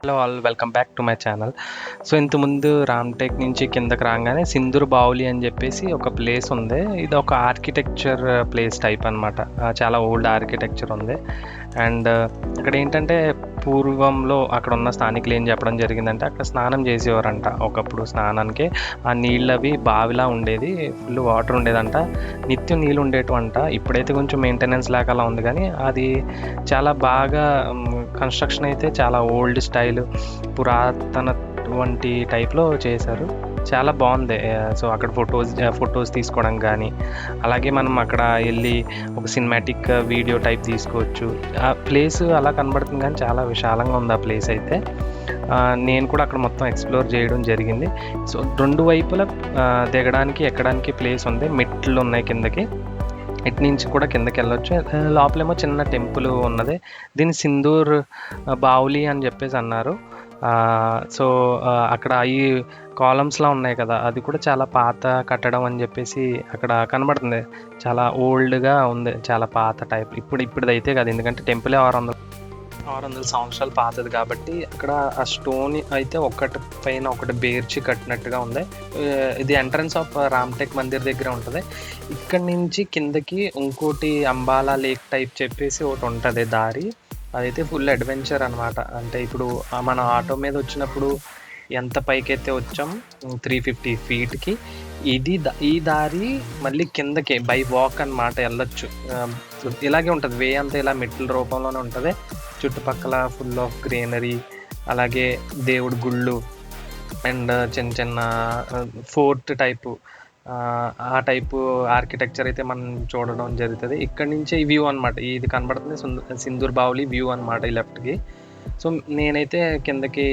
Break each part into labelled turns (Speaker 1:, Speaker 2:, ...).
Speaker 1: Hello all, welcome back to my channel. So ఇంతకుముందు రామ్టెక్ నుంచి కిందకి రాగానే సింధూర్ బావులి అని చెప్పేసి ఒక ప్లేస్ ఉంది. ఇది ఒక ఆర్కిటెక్చర్ ప్లేస్ టైప్ అనమాట. చాలా ఓల్డ్ ఆర్కిటెక్చర్ ఉంది. అండ్ అక్కడ ఏంటంటే పూర్వంలో అక్కడ ఉన్న స్థానికులు ఏం చెప్పడం జరిగిందంటే అక్కడ స్నానం చేసేవారంట. ఒకప్పుడు స్నానానికి ఆ నీళ్ళు అవి బావిలా ఉండేది, ఫుల్ వాటర్ ఉండేదంట, నిత్యం నీళ్ళు ఉండేటివంట. ఇప్పుడైతే కొంచెం మెయింటెనెన్స్ లేక అలా ఉంది, కానీ అది చాలా బాగా కన్స్ట్రక్షన్ అయితే చాలా ఓల్డ్ స్టైల్, పురాతన వంటి టైప్లో చేశారు. చాలా బాగుంది. సో అక్కడ ఫొటోస్ తీసుకోవడం కానీ, అలాగే మనం అక్కడ వెళ్ళి ఒక సినిమాటిక్ వీడియో టైప్ తీసుకోవచ్చు. ఆ ప్లేస్ అలా కనబడుతుంది, కానీ చాలా విశాలంగా ఉంది ఆ ప్లేస్ అయితే. నేను కూడా అక్కడ మొత్తం ఎక్స్ప్లోర్ చేయడం జరిగింది. సో రెండు వైపులా దిగడానికి ఎక్కడానికి ప్లేస్ ఉంది, మెట్లు ఉన్నాయి కిందకి, ఇటు నుంచి కూడా కిందకి వెళ్ళొచ్చు. లోపలేమో చిన్న టెంపుల్ ఉన్నది. దీన్ని సింధూర్ బావులి అని చెప్పేసి అన్నారు. సో అక్కడ ఈ కాలమ్స్లా ఉన్నాయి కదా, అది కూడా చాలా పాత కట్టడం అని చెప్పేసి అక్కడ కనబడుతుంది. చాలా ఓల్డ్గా ఉంది, చాలా పాత టైప్. ఇప్పుడైతే కాదు, ఎందుకంటే టెంపులే 600 సంవత్సరాలు పాతది కాబట్టి అక్కడ ఆ స్టోన్ అయితే ఒకటి పైన ఒకటి బేర్చి కట్టినట్టుగా ఉంది. ఇది ఎంట్రన్స్ ఆఫ్ రామ్టెక్ మందిర్ దగ్గర ఉంటుంది. ఇక్కడ నుంచి కిందకి ఇంకోటి అంబాలా లేక్ టైప్ చెప్పేసి ఒకటి ఉంటుంది దారి. అదైతే ఫుల్ అడ్వెంచర్ అనమాట. అంటే ఇప్పుడు మన ఆటో మీద వచ్చినప్పుడు ఎంత పైకైతే వచ్చాం 350 ఫీట్కి, ఈ దారి మళ్ళీ కిందకి బై వాక్ అనమాట వెళ్ళొచ్చు. ఇలాగే ఉంటుంది, వే అంతా ఇలా మెట్ల రూపంలోనే ఉంటుంది. చుట్టుపక్కల ఫుల్ ఆఫ్ గ్రీనరీ, అలాగే దేవుడి గుళ్ళు అండ్ చిన్న చిన్న ఫోర్ట్ టైపు, ఆ టైపు ఆర్కిటెక్చర్ అయితే మనం చూడడం జరుగుతుంది. ఇక్కడ నుంచే ఈ వ్యూ అనమాట. ఇది కనబడుతుంది సింధూర్ బావులి వ్యూ అనమాట ఈ లెఫ్ట్కి. సో నేనైతే కిందకి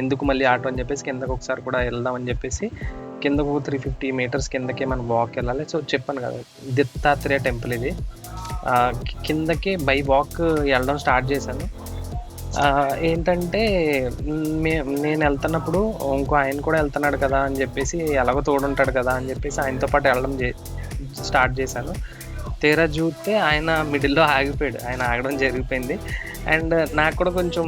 Speaker 1: ఎందుకు మళ్ళీ ఆటో అని చెప్పేసి కిందకి ఒకసారి కూడా వెళ్దామని చెప్పేసి కిందకు 350 మీటర్స్ కిందకి మనం వాక్ వెళ్ళాలి. సో చెప్పాను కదా, దత్తాత్రేయ టెంపుల్ ఇది. కిందకి బై వాక్ వెళ్ళడం స్టార్ట్ చేశాను. ఏంటంటే నేను వెళ్తున్నప్పుడు ఇంకో ఆయన కూడా వెళ్తున్నాడు కదా అని చెప్పేసి, ఎలాగో తోడుంటాడు కదా అని చెప్పేసి ఆయనతో పాటు వెళ్ళడం స్టార్ట్ చేశాను. తీరా చూస్తే ఆయన మిడిల్లో ఆగిపోయాడు. ఆయన ఆగడం జరిగిపోయింది. అండ్ నాకు కూడా కొంచెం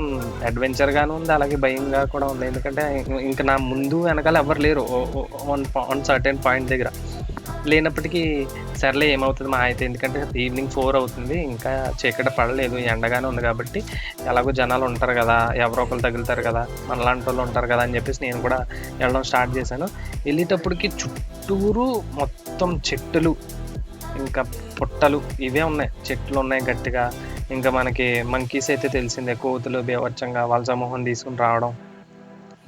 Speaker 1: అడ్వెంచర్గాను ఉంది, అలాగే భయంగా కూడా ఉంది. ఎందుకంటే ఇంకా నా ముందు వెనకాల ఎవరు లేరు వన్ సర్టెన్ పాయింట్ దగ్గర. లేనప్పటికీ సర్లే ఏమవుతుంది మా అయితే, ఎందుకంటే ఈవినింగ్ 4 అవుతుంది, ఇంకా చీకటి పడలేదు, ఎండగానే ఉంది కాబట్టి ఎలాగో జనాలు ఉంటారు కదా, ఎవరో ఒకరు తగులుతారు కదా, మనలాంటి వాళ్ళు ఉంటారు కదా అని చెప్పేసి నేను కూడా వెళ్ళడం స్టార్ట్ చేశాను. వెళ్ళేటప్పటికి చుట్టూరు మొత్తం చెట్టులు, ఇంకా పుట్టలు ఇవే ఉన్నాయి, చెట్లు ఉన్నాయి గట్టిగా. ఇంకా మనకి మంకీస్ అయితే తెలిసిందే, కోతులు బేవచ్చంగా వాళ్ళ సమూహం తీసుకుని రావడం.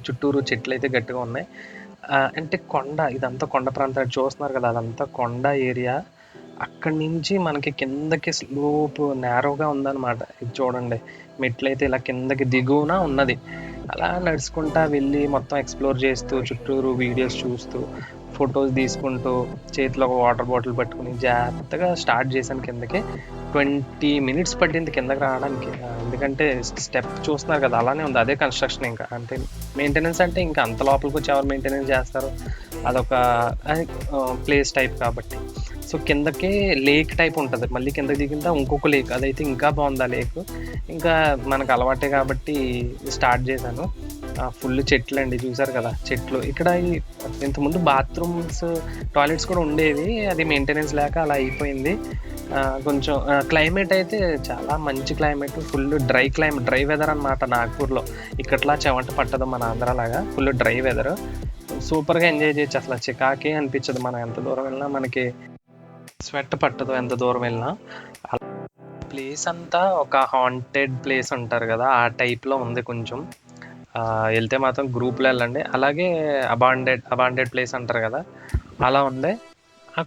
Speaker 1: చుట్టూరు చెట్లు అయితే గట్టిగా ఉన్నాయి. అంటే కొండ, ఇదంతా కొండ ప్రాంతం చూస్తున్నారు కదా, అదంతా కొండ ఏరియా. అక్కడి నుంచి మనకి కిందకి స్లోప్ నేరోగా ఉందన్నమాట. ఇది చూడండి, మెట్లయితే ఇలా కిందకి దిగువన ఉన్నది. అలా నడుచుకుంటా వెళ్ళి మొత్తం ఎక్స్ప్లోర్ చేస్తూ, చుట్టూరు వీడియోస్ చూస్తూ, ఫొటోస్ తీసుకుంటూ, చేతిలో ఒక వాటర్ బాటిల్ పట్టుకుని జాగ్రత్తగా స్టార్ట్ చేశాను కిందకి. 20 మినిట్స్ పట్టింది కిందకి రావడానికి. ఎందుకంటే స్టెప్ చూస్తున్నారు కదా, అలానే ఉంది, అదే కన్స్ట్రక్షన్. ఇంకా అంటే మెయింటెనెన్స్ అంటే ఇంకా అంత లోపలికి వచ్చి ఎవరు మెయింటెనెన్స్ చేస్తారు, అదొక ప్లేస్ టైప్ కాబట్టి. సో కిందకే లేక్ టైప్ ఉంటుంది, మళ్ళీ కిందకి దిగిందా ఇంకొక లేక్, అదైతే ఇంకా బాగుంది ఆ లేక్. ఇంకా మనకు అలవాటే కాబట్టి స్టార్ట్ చేశాను. ఫుల్ చెట్లు అండి, చూసారు కదా చెట్లు. ఇక్కడ ఇంతకుముందు బాత్రూమ్స్, టాయిలెట్స్ కూడా ఉండేవి, అది మెయింటెనెన్స్ లేక అలా అయిపోయింది. కొంచెం క్లైమేట్ అయితే చాలా మంచి క్లైమేట్, ఫుల్ డ్రై వెదర్ అనమాట నాగ్పూర్లో. ఇక్కట్లా చెమట పట్టదు మన ఆంధ్రలాగా, ఫుల్ డ్రై వెదర్. సూపర్గా ఎంజాయ్ చేయొచ్చు, అసలు చికాకే అనిపించదు. మనం ఎంత దూరం వెళ్ళినా మనకి స్వెట్ పట్టదు, ఎంత దూరం వెళ్ళినా. ప్లేస్ అంతా ఒక హాంటెడ్ ప్లేస్ అంటారు కదా, ఆ టైప్లో ఉంది కొంచెం. వెళ్తే మాత్రం గ్రూప్లో వెళ్ళండి. అలాగే అబాండెడ్ ప్లేస్ అంటారు కదా, అలా ఉంది.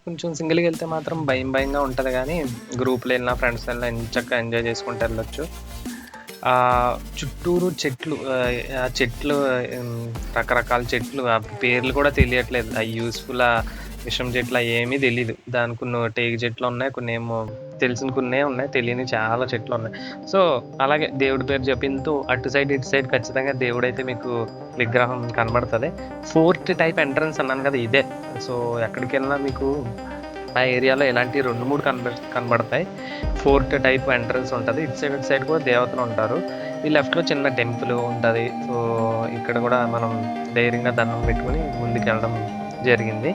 Speaker 1: కొంచెం సింగిల్గా వెళ్తే మాత్రం భయంగా ఉంటుంది, కానీ గ్రూప్లో వెళ్ళినా ఫ్రెండ్స్ వెళ్ళినా చక్కగా ఎంజాయ్ చేసుకుంటూ వెళ్ళొచ్చు. చుట్టూరు చెట్లు, ఆ చెట్లు రకరకాల చెట్లు, ఆ పేర్లు కూడా తెలియట్లేదు. అవి యూస్ఫుల్ విషం చెట్లు ఏమీ తెలీదు. దానికి కొన్ని టేకు చెట్లు ఉన్నాయి, కొన్ని ఏమో తెలిసిన కొన్ని ఉన్నాయి, తెలియని చాలా చెట్లు ఉన్నాయి. సో అలాగే దేవుడి పేరు చెప్పింటూ అటు సైడ్ ఇటు సైడ్ ఖచ్చితంగా దేవుడైతే మీకు విగ్రహం కనబడుతుంది. ఫోర్ట్ టైప్ ఎంట్రన్స్ అన్నాను కదా, ఇదే. సో ఎక్కడికి వెళ్ళినా మీకు ఆ ఏరియాలో ఇలాంటి 2-3 కనబడతాయి. ఫోర్ట్ టైప్ ఎంట్రన్స్ ఉంటది. ఇటు సైడ్ కూడా దేవతలు ఉంటారు. ఈ లెఫ్ట్‌లో చిన్న టెంపుల్ ఉంటది. సో, ఇక్కడ కూడా మనం ధైర్యంగా దండం పెట్టుకొని ముందుకెళ్ళడం జరిగింది.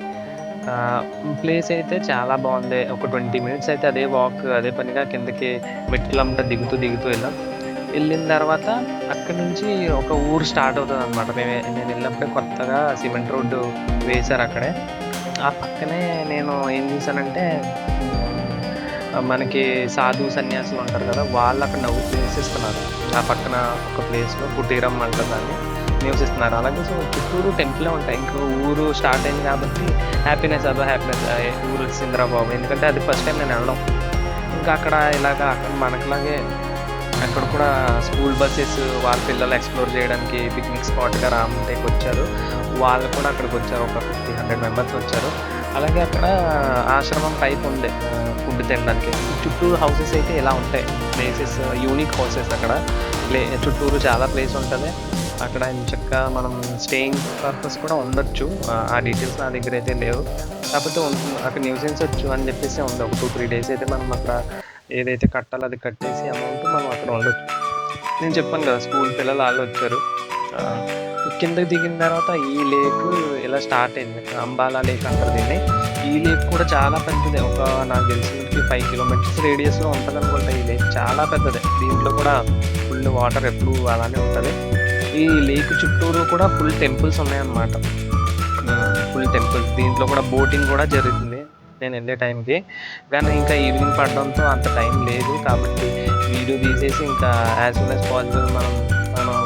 Speaker 1: ఆహ్, ప్లేస్ అయితే చాలా బావుంది. ఒక 20 మినిట్స్ అయితే అదే వాక్ అదే పనిగా కిందకి మెట్లంతా దిగుతూ వెళ్ళాం. వెళ్ళిన తర్వాత అక్కడి నుంచి ఒక ఊరు స్టార్ట్ అవుతదనమాట. నేను వెళ్ళినప్పుడే కొత్తగా సిమెంట్ రోడ్డు వేశారక్కడే. ఆ పక్కనే నేను ఏం చూసానంటే మనకి సాధువు సన్యాసులు ఉంటారు కదా! వాళ్ళక్కడ నివసిస్తున్నారు. ఆ పక్కన ఒక ప్లేస్‌లో కుటీరం అంటారు దాన్ని. నివసిస్తున్నారు. అలాగే సో చుట్టూరు టెంపులే ఉంటాయి. ఇంక ఊరు స్టార్ట్ అయింది కాబట్టి హ్యాపీనెస్ అదో హ్యాపీనెస్ ఊరు వచ్చిందిరా బాబు! ఎందుకంటే అది ఫస్ట్ టైం నేను వెళ్ళడం. ఇంకా అక్కడ అక్కడ మనకులాగే అక్కడ కూడా స్కూల్ బసెస్ వాళ్ళ పిల్లలు ఎక్స్‌ప్లోర్ చేయడానికి పిక్నిక్ స్పాట్‌గా రామటేకి వచ్చారు. వాళ్ళు కూడా అక్కడికొచ్చారు. ఒక 50, 100 మెంబర్స్ వచ్చారు. అలాగే అక్కడ ఆశ్రమం టైప్ ఉంది. ఫుడ్ తినడానికి. చుట్టూ హౌసెస్ అయితే ఇలా ఉంటాయి. ప్లేసెస్ యూనిక్ హౌసెస్ అక్కడ. చుట్టూరు చాలా ప్లేస్ ఉంటది. అక్కడ ఎంచక్కా మనం స్టేయింగ్ పర్పస్ కూడా ఉండొచ్చు. ఆ డీటెయిల్స్ నా దగ్గర అయితే లేవు. కాకపోతే అక్కడ నివసించొచ్చు అని చెప్పేసి ఉంది. ఒక 2, 3 డేస్ అయితే మనం అక్కడ ఏదైతే కట్టాలో అది కట్టేసి అమౌంట్ మనం అక్కడ ఉండొచ్చు. నేను చెప్పాను కదా! స్కూల్ పిల్లలు ఆళ్ళొచ్చారు. ఆహ్, కిందకి దిగిన తర్వాత ఈ లేక్ ఇలా స్టార్ట్ అయింది. అంబాలా లేక్ అంటారు దీన్ని. ఈ లేక్ కూడా చాలా పెద్దదే. నాకు తెలిసినటికి 5 కిలోమీటర్స్ రేడియస్‌లో ఉంటదనుకుంటా ఈ లేక్. చాలా పెద్దదే. దీంట్లో కూడా ఫుల్ వాటర్ ఎప్పుడూ అలానే ఉంటది. ఈ లేక్ చుట్టూరు కూడా ఫుల్ టెంపుల్స్ ఉన్నాయన్నమాట. Full temples. దీంట్లో కూడా బోటింగ్ కూడా జరుగుతుంది. నేనెళ్ళే టైంకి. కానీ ఇంకా ఈవినింగ్ పడడంతో అంత టైం లేదు. కాబట్టి వీడియో తీసేసి ఇంకా యాజ్ సూన్ యాజ్ పాసిబుల్ మనం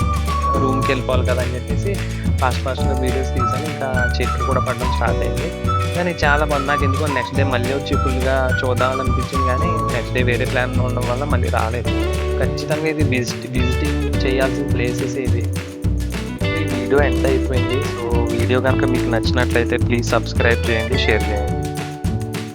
Speaker 1: రూమ్‌కెళ్ళిపోవాలి కదా అని చెప్పేసి ఫాస్ట్‌గా వీడియోస్ తీశాను. ఇంకా చీకటి కూడా పడడం స్టార్ట్ అయింది. కానీ చాలా బాగుంది. నాకెందుకో నెక్స్ట్ డే మళ్ళీ వచ్చి ఫుల్‌గా చూద్దామనిపించింది కానీ నెక్స్ట్ డే వేరే ప్లాన్ ఉండడం వల్ల మళ్ళీ రాలేదు. ఖచ్చితంగా ఇది విజిటింగ్ చేయాల్సిన ప్లేసెస్ ఇది. ఈ వీడియో ఎండ్ అయిపోయింది. సో వీడియో కనుక మీకు నచ్చినట్లయితే ప్లీజ్ సబ్స్క్రైబ్ చేయండి, షేర్ చేయండి.